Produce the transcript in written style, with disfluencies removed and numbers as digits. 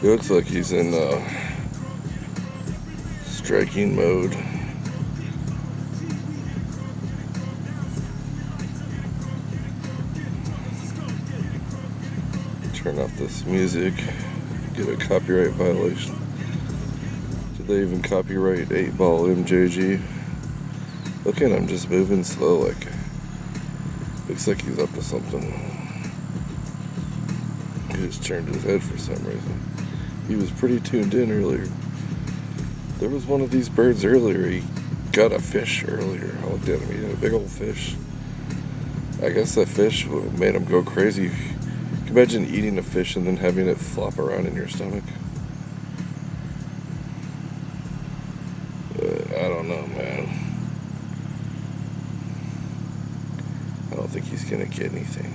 He looks like he's in striking mode. Turn off this music. Get a copyright violation. Did they even copyright 8-Ball MJG? Look at him just moving slow, like looks like he's up to something. He just turned his head for some reason. He was pretty tuned in earlier. There was one of these birds earlier. He got a fish earlier. I looked at him. He had a big old fish. I guess that fish made him go crazy. Can you imagine eating a fish and then having it flop around in your stomach? I don't know, man. I don't think he's gonna get anything.